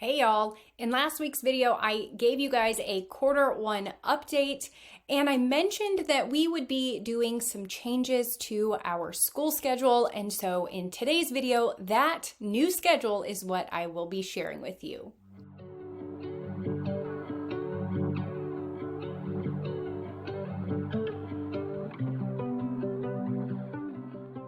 Hey y'all, in last week's video, I gave you guys a Q1 update and I mentioned that we would be doing some changes to our school schedule. And so in today's video, that new schedule is what I will be sharing with you.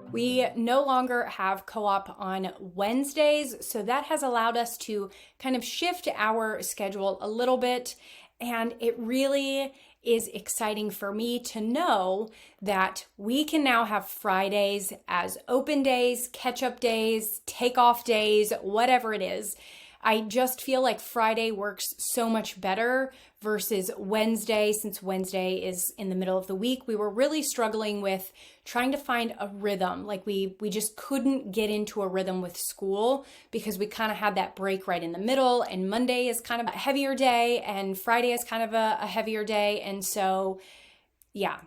We no longer have co-op on Wednesdays, so that has allowed us to kind of shift our schedule a little bit, and it really is exciting for me to know that we can now have Fridays as open days, catch-up days, take-off days, whatever it is. I just feel like Friday works so much better versus Wednesday, since Wednesday is in the middle of the week. We were really struggling with trying to find a rhythm. Like we just couldn't get into a rhythm with school because we kind of had that break right in the middle, and Monday is kind of a heavier day and Friday is kind of a heavier day. And so, yeah,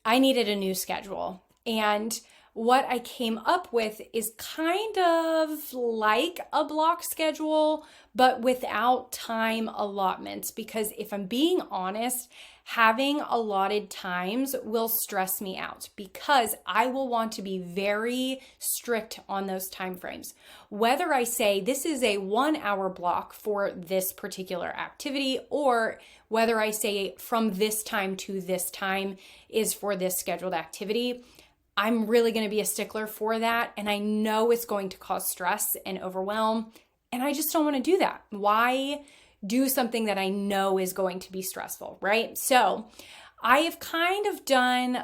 I needed a new schedule. And what I came up with is kind of like a block schedule, but without time allotments. Because if I'm being honest, having allotted times will stress me out because I will want to be very strict on those time frames. Whether I say this is a 1 hour block for this particular activity, or whether I say from this time to this time is for this scheduled activity, I'm really going to be a stickler for that. And I know it's going to cause stress and overwhelm. And I just don't want to do that. Why do something that I know is going to be stressful, right? So I have kind of done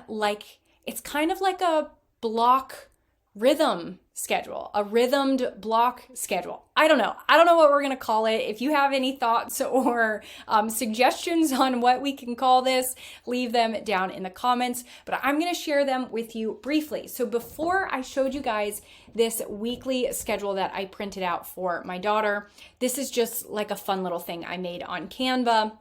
it's kind of like a block rhythm schedule, a rhythmed block schedule. I don't know what we're going to call it. If you have any thoughts or suggestions on what we can call this, leave them down in the comments, but I'm going to share them with you briefly. So before I showed you guys this weekly schedule that I printed out for my daughter, this is just like a fun little thing I made on Canva.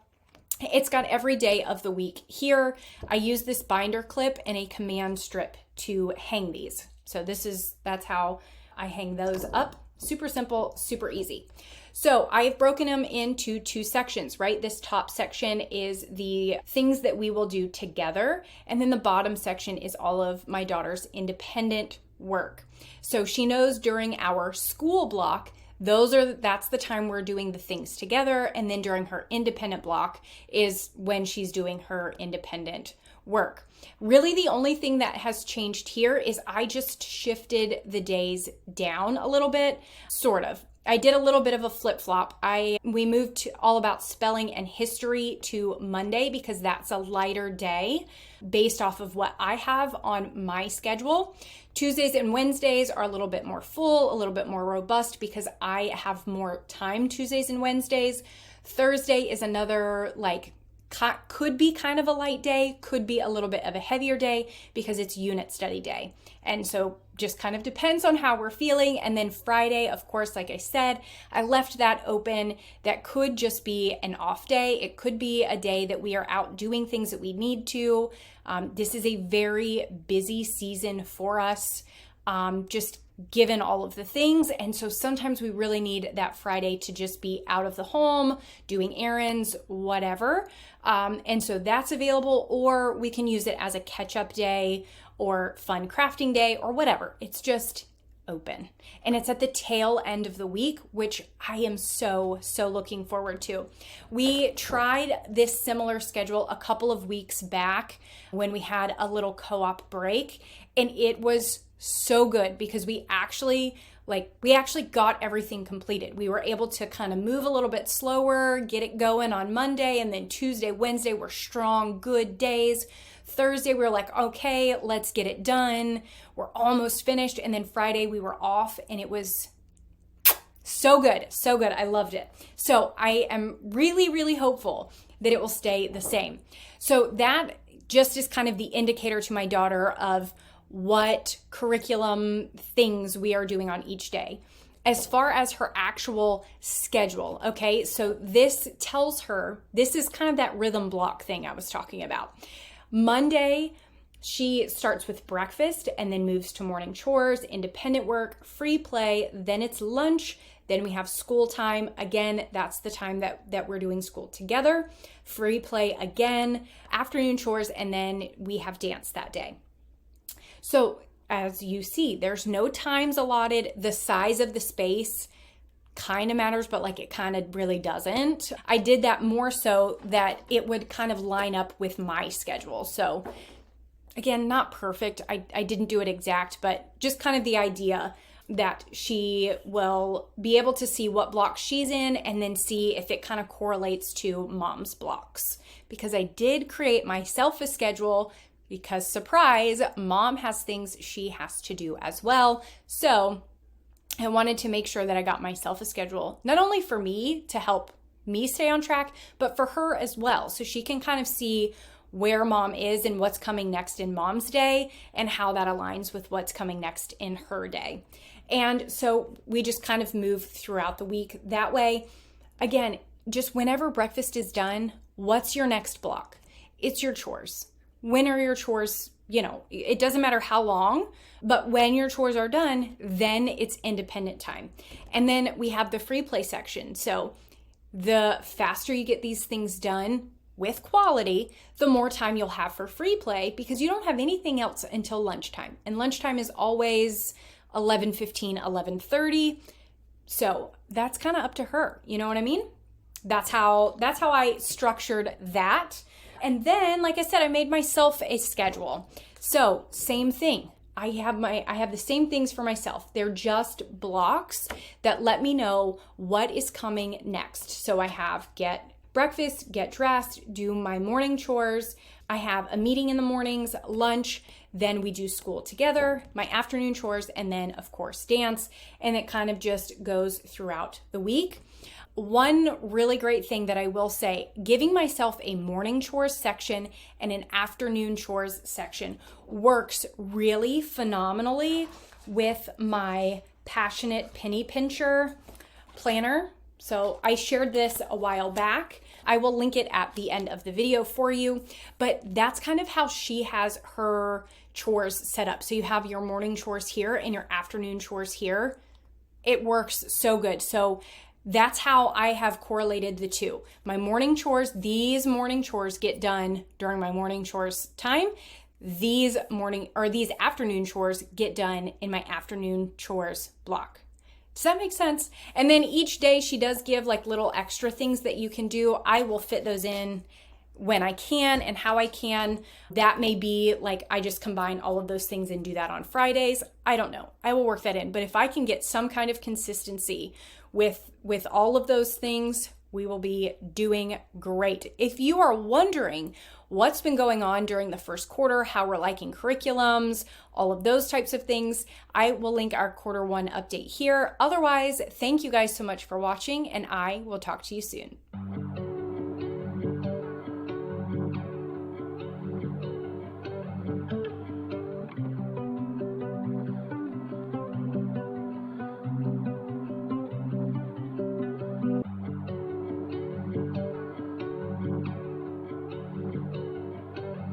It's got every day of the week here. I use this binder clip and a command strip to hang these. So that's how I hang those up. Super simple, super easy. So I've broken them into two sections, right? This top section is the things that we will do together. And then the bottom section is all of my daughter's independent work. So she knows during our school block, that's the time we're doing the things together. And then during her independent block is when she's doing her independent work. Really, the only thing that has changed here is I just shifted the days down a little bit, sort of. I did a little bit of a flip-flop. We moved to all about spelling and history to Monday because that's a lighter day based off of what I have on my schedule. Tuesdays and Wednesdays are a little bit more full, a little bit more robust because I have more time Tuesdays and Wednesdays. Thursday is another could be kind of a light day, could be a little bit of a heavier day because it's unit study day. And so just kind of depends on how we're feeling. And then Friday, of course, like I said, I left that open. That could just be an off day. It could be a day that we are out doing things that we need to. This is a very busy season for us, just given all of the things. And so sometimes we really need that Friday to just be out of the home, doing errands, whatever. And so that's available, or we can use it as a catch-up day or fun crafting day or whatever. It's just open. And it's at the tail end of the week, which I am so looking forward to. We tried this similar schedule a couple of weeks back when we had a little co-op break, and it was so good because we actually got everything completed. We were able to kind of move a little bit slower, get it going on Monday, and then Tuesday, Wednesday were strong, good days. Thursday, we were like, okay, let's get it done. We're almost finished. And then Friday, we were off, and it was so good, so good. I loved it. So I am really hopeful that it will stay the same. So that just is kind of the indicator to my daughter of what curriculum things we are doing on each day. As far as her actual schedule, okay, so this tells her, this is kind of that rhythm block thing I was talking about. Monday, she starts with breakfast and then moves to morning chores, independent work, free play, then it's lunch, Then we have school time. Again, that's the time that we're doing school together. Free play again, afternoon chores, and then we have dance that day. So as you see, there's no times allotted. The size of the space kind of matters, but like it kind of really doesn't. I did that more so that it would kind of line up with my schedule. So again, not perfect. I didn't do it exact, but just kind of the idea that she will be able to see what block she's in and then see if it kind of correlates to mom's blocks. Because I did create myself a schedule because, surprise, mom has things she has to do as well. So I wanted to make sure that I got myself a schedule, not only for me to help me stay on track, but for her as well. So she can kind of see where mom is and what's coming next in mom's day and how that aligns with what's coming next in her day. And so we just kind of move throughout the week that way. Again, just whenever breakfast is done, what's your next block? It's your chores. When are your chores? You know, it doesn't matter how long, but when your chores are done, then it's independent time. And then we have the free play section. So the faster you get these things done with quality, the more time you'll have for free play, because you don't have anything else until lunchtime. And lunchtime is always 11:15, 11:30. So that's kind of up to her. You know what I mean? That's how I structured that. And then, like I said, I made myself a schedule. So same thing. I have the same things for myself. They're just blocks that let me know what is coming next. So I have get breakfast, get dressed, do my morning chores. I have a meeting in the mornings, lunch, then we do school together, my afternoon chores, and then of course dance. And it kind of just goes throughout the week. One really great thing that I will say, giving myself a morning chores section and an afternoon chores section works really phenomenally with my Passionate Penny Pincher planner. So I shared this a while back. I will link it at the end of the video for you, but that's kind of how she has her chores set up. So you have your morning chores here and your afternoon chores here. It works so good. So that's how I have correlated the two. My morning chores, these morning chores get done during my morning chores time. These afternoon chores get done in my afternoon chores block. Does that make sense? And then each day she does give like little extra things that you can do. I will fit those in when I can and how I can. That may be like I just combine all of those things and do that on Fridays. I don't know. I will work that in. But if I can get some kind of consistency with all of those things, we will be doing great. If you are wondering what's been going on during the first quarter, how we're liking curriculums, all of those types of things, I will link our quarter one update here. Otherwise, thank you guys so much for watching, and I will talk to you soon.